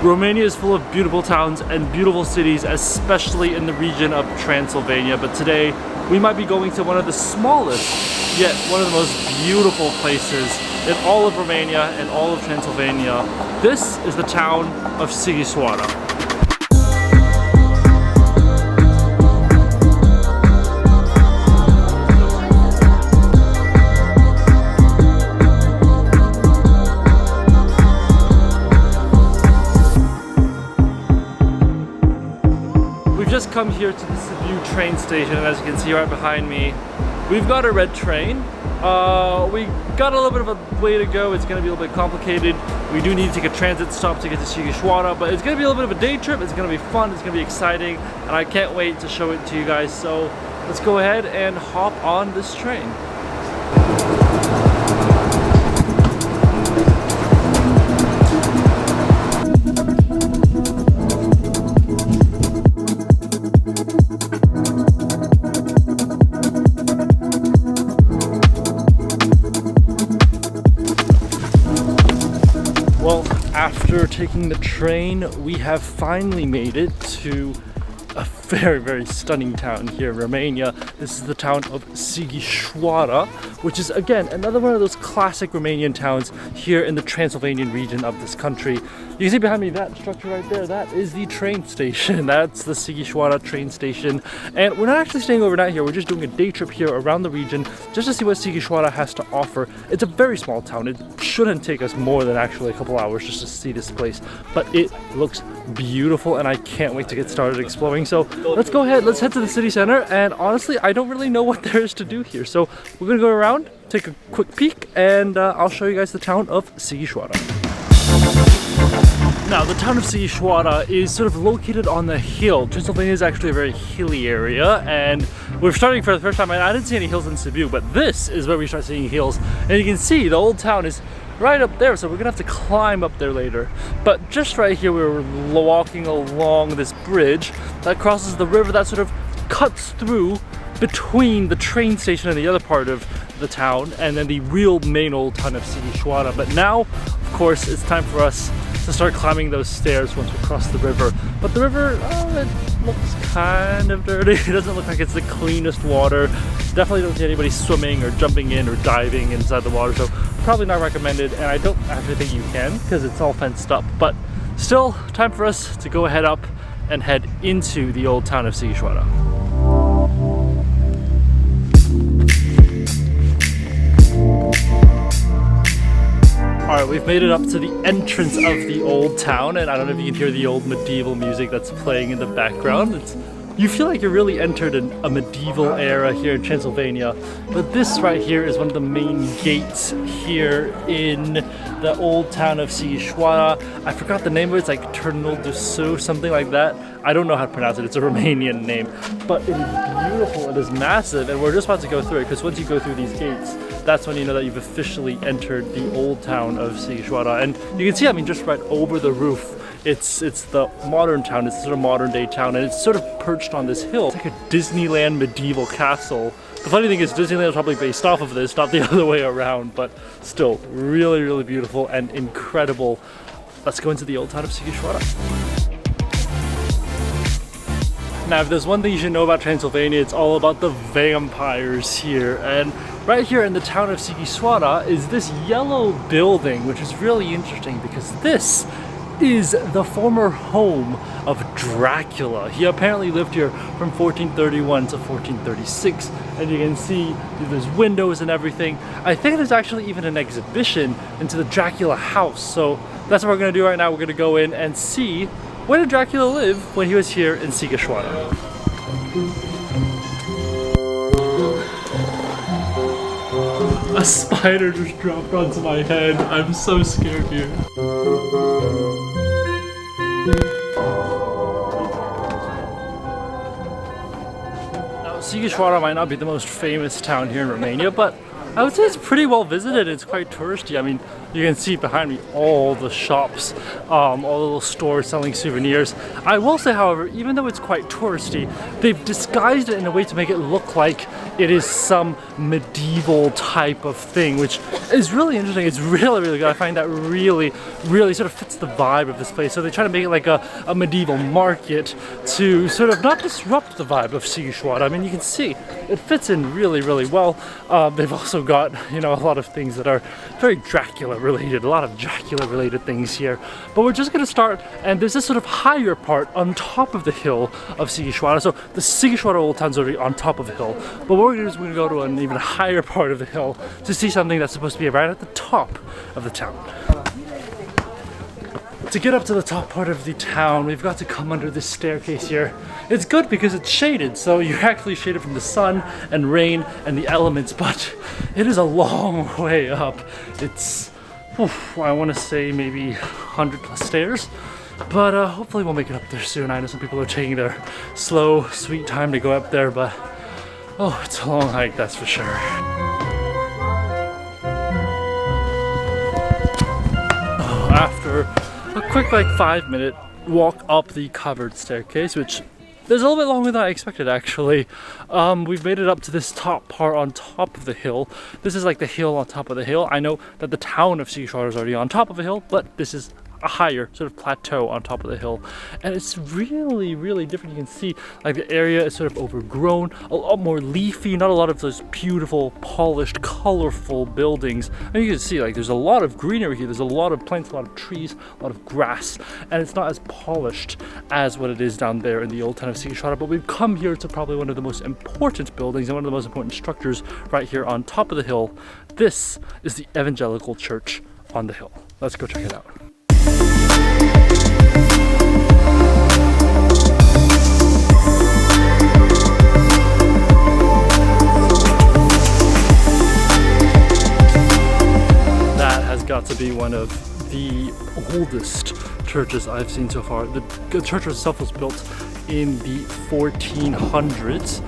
Romania is full of beautiful towns and beautiful cities, especially in the region of Transylvania, but today we might be going to one of the smallest, yet one of the most beautiful places in all of Romania and all of Transylvania. This is the town of Sighisoara. Just come here to the Sibiu train station, and as you can see right behind me, we've got a red train. We got a little bit of a way to go. It's going to be a little bit complicated. We do need to take a transit stop to get to Sighisoara, but it's going to be a little bit of a day trip. It's going to be fun. It's going to be exciting, and I can't wait to show it to you guys. So let's go ahead and hop on this train. After taking the train, we have finally made it to a very stunning town here in Romania. This is the town of Sighisoara, which is again another one of those classic Romanian towns here in the Transylvanian region of this country. You can see behind me that structure right there, that is the train station. That's the Sighisoara train station. And we're not actually staying overnight here, we're just doing a day trip here around the region just to see what Sighisoara has to offer. It's a very small town. It shouldn't take us more than actually a couple hours just to see this place, but it looks beautiful and I can't wait to get started exploring. So let's go ahead, let's head to the city center, and honestly I don't really know what there is to do here. So we're gonna go around, take a quick peek, and I'll show you guys the town of Sighisoara. Now, the town of Sighisoara is sort of located on the hill. Transylvania is actually a very hilly area, and we're starting for the first time. I didn't see any hills in Sibiu, but this is where we start seeing hills. And you can see the old town is right up there, so we're gonna have to climb up there later. But just right here, we're walking along this bridge that crosses the river that sort of cuts through between the train station and the other part of the town, and then the real main old town of Sighisoara. But now, of course, it's time for us to start climbing those stairs once we cross the river. But the river, it looks kind of dirty. It doesn't look like it's the cleanest water. Definitely don't see anybody swimming or jumping in or diving inside the water, so probably not recommended. And I don't actually think you can because it's all fenced up. But still, time for us to go ahead up and head into the old town of Sighisoara. Alright, we've made it up to the entrance of the old town, and I don't know if you can hear the old medieval music that's playing in the background. You feel like you're really entered in a medieval era here in Transylvania. But this right here is one of the main gates here in the old town of Sighisoara. I forgot the name of it. It's like Turnul Dusu, something like that. I don't know how to pronounce it. It's a Romanian name. But it is beautiful. It is massive. And we're just about to go through it, because once you go through these gates, that's when you know that you've officially entered the old town of Sighisoara. And you can see, I mean, just right over the roof, it's the modern town. It's sort of modern day town, and it's sort of perched on this hill. It's like a Disneyland medieval castle. The funny thing is Disneyland is probably based off of this, not the other way around, but still really beautiful and incredible. Let's go into the old town of Sighisoara. Now, if there's one thing you should know about Transylvania, it's all about the vampires here. And right here in the town of Sighisoara is this yellow building, which is really interesting because this is the former home of Dracula. He apparently lived here from 1431 to 1436, and you can see there's windows and everything. I think there's actually even an exhibition into the Dracula house, so that's what we're gonna do right now. We're gonna go in and see, where did Dracula live when he was here in Sighisoara? A spider just dropped onto my head. I'm so scared here. Now, Sighisoara might not be the most famous town here in Romania, but I would say it's pretty well visited. It's quite touristy. I mean, You can see behind me all the shops, all the little stores selling souvenirs. I will say, however, even though it's quite touristy, they've disguised it in a way to make it look like it is some medieval type of thing, which is really interesting. It's really, really good. I find that really, really sort of fits the vibe of this place. So they try to make it like a medieval market to sort of not disrupt the vibe of Sighisoara. I mean, you can see it fits in really, really well. They've also got, you know, a lot of things that are very Dracula related, a lot of Dracula related things here. But we're just gonna start, and there's this sort of higher part on top of the hill of Sighisoara. So the Sighisoara Old Town's already on top of the hill, but what we're gonna do is we're gonna go to an even higher part of the hill to see something that's supposed to be right at the top of the town. To get up to the top part of the town, we've got to come under this staircase here. It's good because it's shaded, so you're actually shaded from the sun and rain and the elements, but it is a long way up. It's, I want to say maybe 100 plus stairs, but hopefully we'll make it up there soon. I know some people are taking their slow, sweet time to go up there, but oh, it's a long hike, that's for sure. After a quick like 5-minute walk up the covered staircase, which is a little bit longer than I expected actually. We've made it up to this top part on top of the hill. This is like the hill on top of the hill. I know that the town of Sighisoara is already on top of a hill, but this is a higher sort of plateau on top of the hill, and it's really, really different. You can see like the area is sort of overgrown, a lot more leafy, not a lot of those beautiful, polished, colorful buildings. And you can see like there's a lot of greenery here. There's a lot of plants, a lot of trees, a lot of grass, and it's not as polished as what it is down there in the old town of Sighisoara. But we've come here to probably one of the most important buildings and one of the most important structures right here on top of the hill. This is the Evangelical Church on the hill. Let's go check it out. Got to be one of the oldest churches I've seen so far. The church itself was built in the 1400s,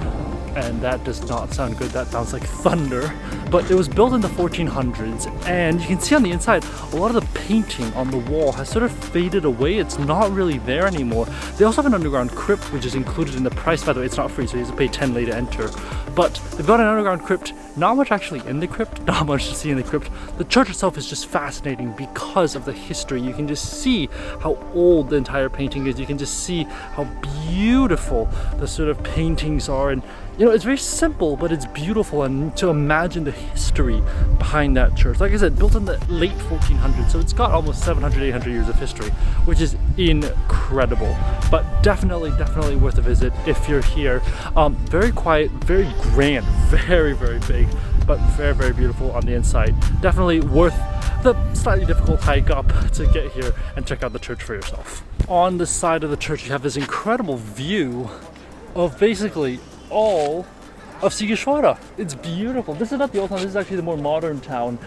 and that does not sound good. That sounds like thunder. But it was built in the 1400s, and you can see on the inside a lot of the painting on the wall has sort of faded away. It's not really there anymore. They also have an underground crypt, which is included in the price. By the way, it's not free, so you have to pay 10 lei to enter. But they've got an underground crypt. Not much actually in the crypt, not much to see in the crypt. The church itself is just fascinating because of the history. You can just see how old the entire painting is. You can just see how beautiful the sort of paintings are, and you know, it's very simple, but it's beautiful. And to imagine the history behind that church, like I said, built in the late 1400s, so it's got almost 700, 800 years of history, which is incredible. But definitely worth a visit if you're here. Very quiet, very grand, very, very big, but very, very beautiful on the inside. Definitely worth the slightly difficult hike up to get here and check out the church for yourself. On the side of the church, you have this incredible view of basically all of Sighisoara. It's beautiful. This is not the old town, this is actually the more modern town,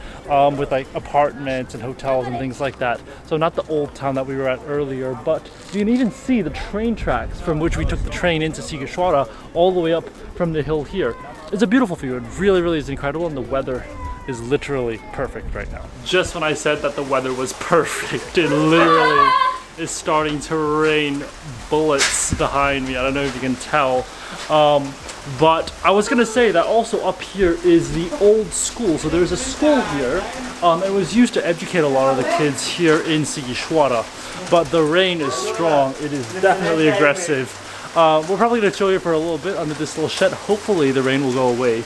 with like apartments and hotels and things like that. So not the old town that we were at earlier, but you can even see the train tracks from which we took the train into Sighisoara all the way up from the hill here. It's a beautiful view. It really, really is incredible, and the weather is literally perfect right now. Just when I said that the weather was perfect, it literally is starting to rain bullets behind me. I don't know if you can tell. But I was gonna say that also up here is the old school. So there's a school here. It was used to educate a lot of the kids here in Sighisoara. But the rain is strong. It is definitely aggressive. We're probably gonna chill here for a little bit under this little shed. Hopefully the rain will go away.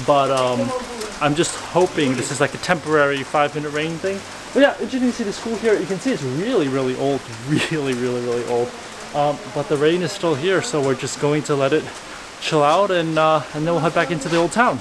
But I'm just hoping this is like a temporary 5-minute rain thing. But yeah, interesting to see the school here. You can see it's really, really old. Really, really, really old. But the rain is still here, so we're just going to let it chill out, and then we'll head back into the old town.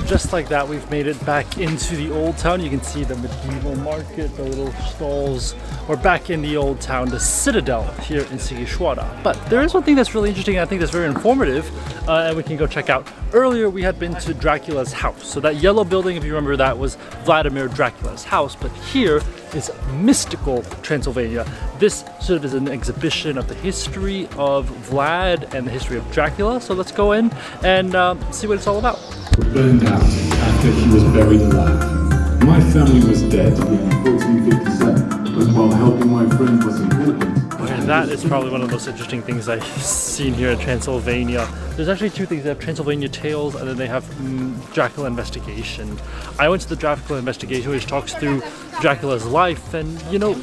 Just like that, we've made it back into the old town. You can see the medieval market, the little stalls. We're back in the old town, the citadel here in Sighisoara. But there is one thing that's really interesting, and I think that's very informative, and we can go check out. Earlier, we had been to Dracula's house. So that yellow building, if you remember, that was Vladimir Dracula's house. But here is Mystical Transylvania. This sort of is an exhibition of the history of Vlad and the history of Dracula. So let's go in and see what it's all about. Burned out after he was buried alive. My family was dead in 1457, but while helping my friend was important. And that is probably one of the most interesting things I've seen here in Transylvania. There's actually two things. They have Transylvania Tales and then they have Dracula Investigation. I went to the Dracula Investigation, which talks through Dracula's life, and you know,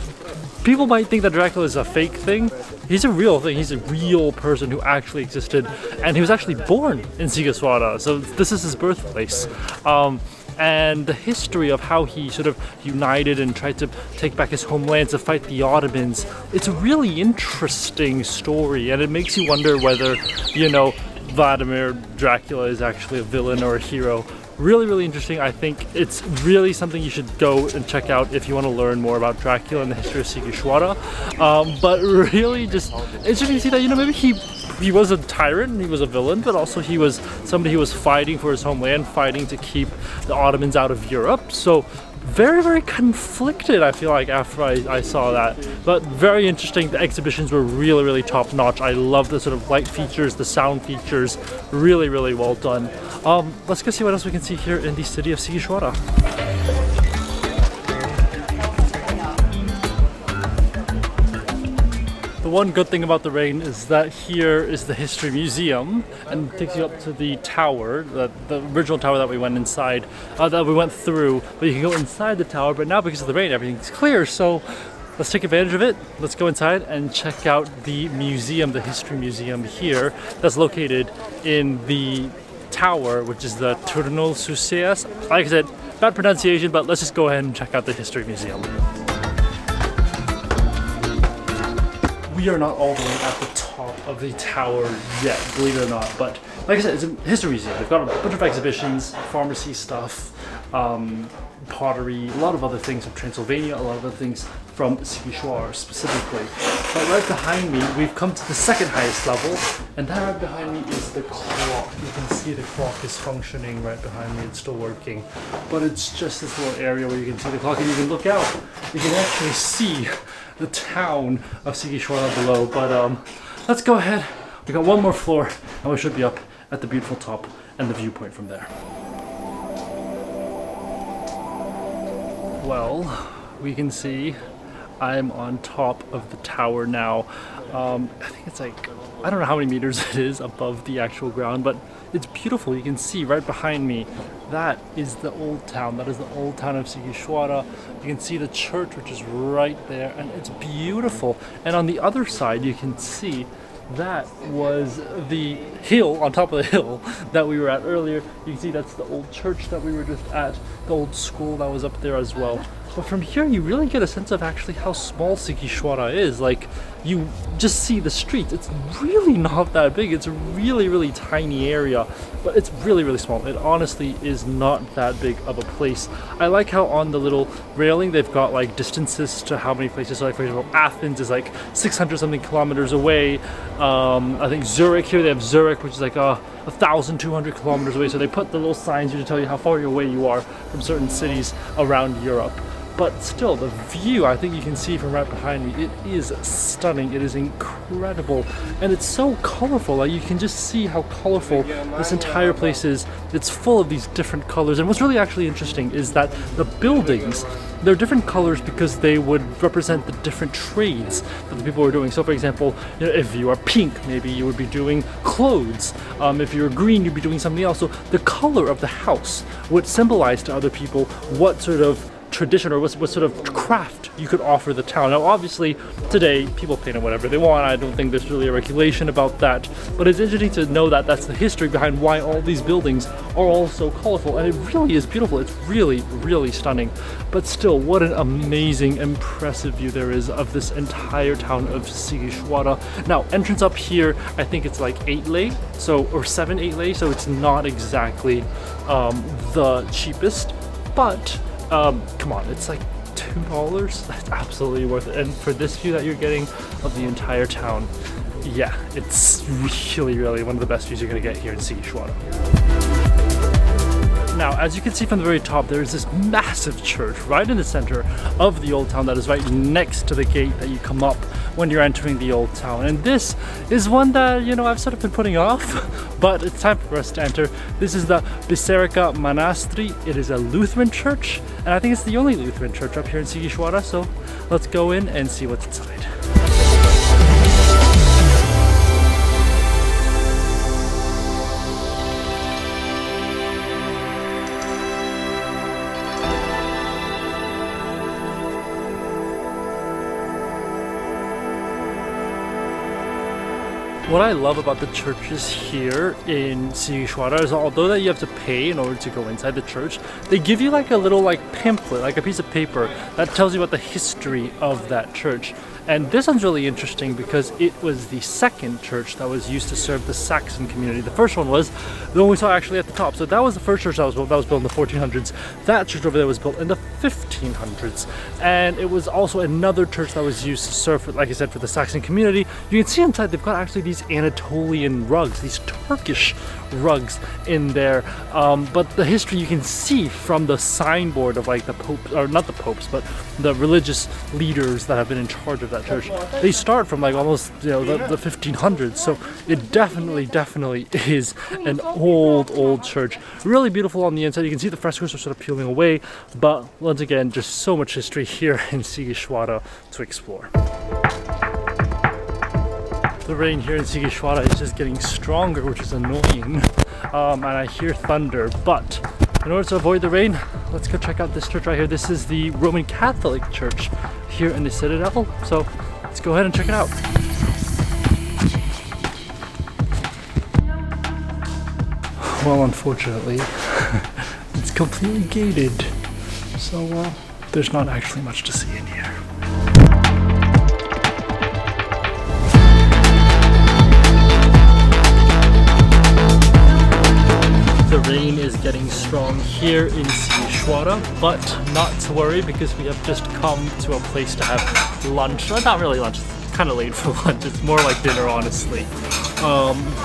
people might think that Dracula is a fake thing. He's a real thing. He's a real person who actually existed, and he was actually born in Sighisoara, so this is his birthplace. And the history of how he sort of united and tried to take back his homeland to fight the Ottomans, it's a really interesting story, and it makes you wonder whether, you know, Vladimir Dracula is actually a villain or a hero. Really, really interesting. I think it's really something you should go and check out if you want to learn more about Dracula and the history of Sighisoara. But really just interesting to see that, you know, maybe he was a tyrant and he was a villain, but also he was somebody who was fighting for his homeland, fighting to keep the Ottomans out of Europe. So very, very conflicted, I feel like, after I saw that. But very interesting. The exhibitions were really, really top notch. I love the sort of light features, the sound features. Really, really well done. Let's go see what else we can see here in the city of Sighisoara. The one good thing about the rain is that here is the History Museum, and it takes you up to the tower, the original tower that we went inside, that we went through. But you can go inside the tower, but now because of the rain, everything's clear. So let's take advantage of it. Let's go inside and check out the museum, the History Museum here, that's located in the tower, which is the Turnul Suceas. Like I said, bad pronunciation, but let's just go ahead and check out the History Museum. We are not all the way at the top of the tower yet, believe it or not, but like I said, it's a history museum. They've got a bunch of exhibitions, pharmacy stuff, pottery, a lot of other things from Transylvania, a lot of other things from Sighisoara specifically. But right behind me, we've come to the second highest level, and that right behind me is the clock. You can see the clock is functioning right behind me, it's still working. But it's just this little area where you can see the clock and you can look out. You can actually see the town of Sighisoara below, but let's go ahead. We got one more floor and we should be up at the beautiful top and the viewpoint from there. Well, we can see I'm on top of the tower now. I think it's like, I don't know how many meters it is above the actual ground, but it's beautiful. You can see right behind me, that is the old town. That is the old town of Sighisoara. You can see the church, which is right there, and it's beautiful. And on the other side, you can see that was the hill, on top of the hill that we were at earlier. You can see that's the old church that we were just at, the old school that was up there as well. But from here, you really get a sense of actually how small Sighisoara is. Like, you just see the streets. It's really not that big. It's a really, really tiny area, but it's really, really small. It honestly is not that big of a place. I like how on the little railing, they've got like distances to how many places. So like, for example, Athens is like 600 something kilometers away. I think Zurich, here they have Zurich, which is like 1,200 kilometers away. So they put the little signs here to tell you how far away you are from certain cities around Europe. But still, the view, I think you can see from right behind me, it is stunning. It is incredible. And it's so colorful. Like, you can just see how colorful this entire place is. It's full of these different colors. And what's really actually interesting is that the buildings, they're different colors because they would represent the different trades that the people were doing. So for example, you know, if you are pink, maybe you would be doing clothes. If you're green, you'd be doing something else. So the color of the house would symbolize to other people what sort of tradition or what sort of craft you could offer the town. Now obviously today people paint it whatever they want. I don't think there's really a regulation about that, but it's interesting to know that that's the history behind why all these buildings are all so colorful, and it really is beautiful. It's really, really stunning. But still, what an amazing, impressive view there is of this entire town of Sighisoara. Now entrance up here, I think it's like 8 lei, so, or 7-8 lei, so it's not exactly the cheapest, but come on, it's like $2. That's absolutely worth it. And for this view that you're getting of the entire town, yeah, it's really, really one of the best views you're gonna get here in Sighisoara. Now, as you can see from the very top, there is this massive church right in the center of the old town that is right next to the gate that you come up when you're entering the old town. And this is one that, you know, I've sort of been putting off, but it's time for us to enter. This is the Biserica Manastri. It is a Lutheran church, and I think it's the only Lutheran church up here in Sighisoara, so let's go in and see what's inside. What I love about the churches here in Sighisoara is although that you have to pay in order to go inside the church, they give you like a little pamphlet, like a piece of paper that tells you about the history of that church. And this one's really interesting because it was the second church that was used to serve the Saxon community. The first one was the one we saw actually at the top. So that was the first church that was built in the 1400s. That church over there was built in the 1500s. And it was also another church that was used to serve, like I said, for the Saxon community. You can see inside they've got actually these Anatolian rugs, these Turkish rugs in there. But the history you can see from the signboard of like the Pope, or not the popes, but the religious leaders that have been in charge of that church. They start from like almost, you know, the 1500s. So it definitely is an old church. Really beautiful on the inside. You can see the frescoes are sort of peeling away, but once again, just so much history here in Sighisoara to explore. The rain here in Sighisoara is just getting stronger, which is annoying, and I hear thunder, but in order to avoid the rain, let's go check out this church right here. This is the Roman Catholic Church here in the Citadel, so let's go ahead and check it out. Well, unfortunately, it's completely gated, so there's not actually much to see in here. The rain is getting strong here in Sighisoara, but not to worry because we have just come to a place to have lunch. Well, not really lunch, it's kind of late for lunch, it's more like dinner honestly.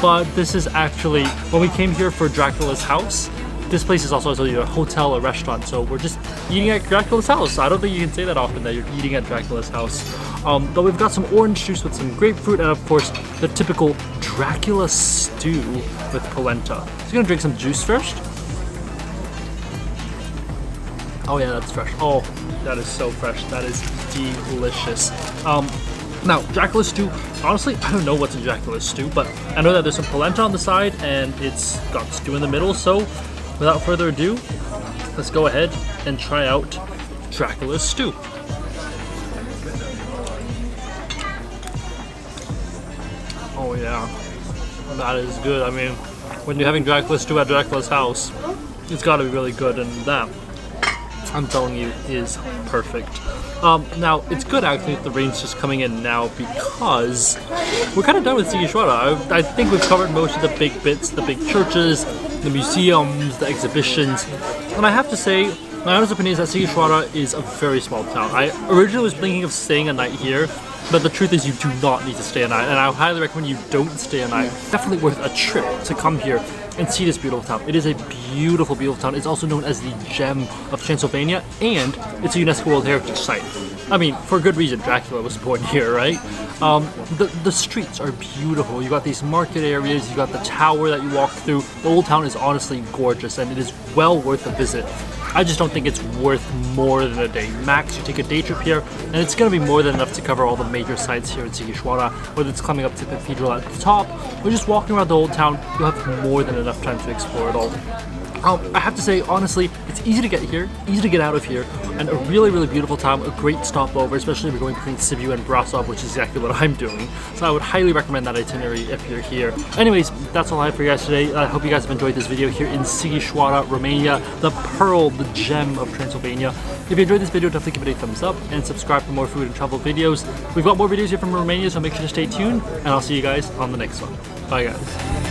But this is actually, when we came here for Dracula's house, this place is also a hotel, a restaurant, so we're just eating at Dracula's house. I don't think you can say that often that you're eating at Dracula's house. But we've got some orange juice with some grapefruit and of course the typical Dracula stew with polenta. So you're gonna drink some juice first. Oh yeah, that's fresh. Oh, that is so fresh. That is delicious. Now, Dracula stew, honestly, I don't know what's in Dracula stew, but I know that there's some polenta on the side and it's got stew in the middle, so without further ado, let's go ahead and try out Dracula's stew. Oh yeah, that is good. I mean, when you're having Dracula's stew at Dracula's house, it's gotta be really good, and that, I'm telling you, is perfect. Now, it's good actually that the rain's just coming in now because we're kind of done with Sighisoara. I think we've covered most of the big bits, the big churches, the museums, the exhibitions, and I have to say, my honest opinion is that Sighisoara is a very small town. I originally was thinking of staying a night here, but the truth is you do not need to stay a night, and I highly recommend you don't stay a night. Definitely worth a trip to come here and see this beautiful town. It is a beautiful, beautiful town. It's also known as the Gem of Transylvania, and it's a UNESCO World Heritage Site. I mean, for good reason, Dracula was born here, right? The streets are beautiful. You got these market areas, you got the tower that you walk through. The old town is honestly gorgeous, and it is well worth a visit. I just don't think it's worth more than a day. Max, you take a day trip here, and it's going to be more than enough to cover all the major sites here in Sighisoara, whether it's climbing up to the cathedral at the top, or just walking around the old town. You'll have more than enough time to explore it all. I have to say, honestly, it's easy to get here, easy to get out of here, and a really, really beautiful town, a great stopover, especially if you're going between Sibiu and Brasov, which is exactly what I'm doing. So I would highly recommend that itinerary if you're here. Anyways, that's all I have for you guys today. I hope you guys have enjoyed this video here in Sighisoara, Romania, the pearl, the gem of Transylvania. If you enjoyed this video, definitely give it a thumbs up and subscribe for more food and travel videos. We've got more videos here from Romania, so make sure to stay tuned, and I'll see you guys on the next one. Bye guys.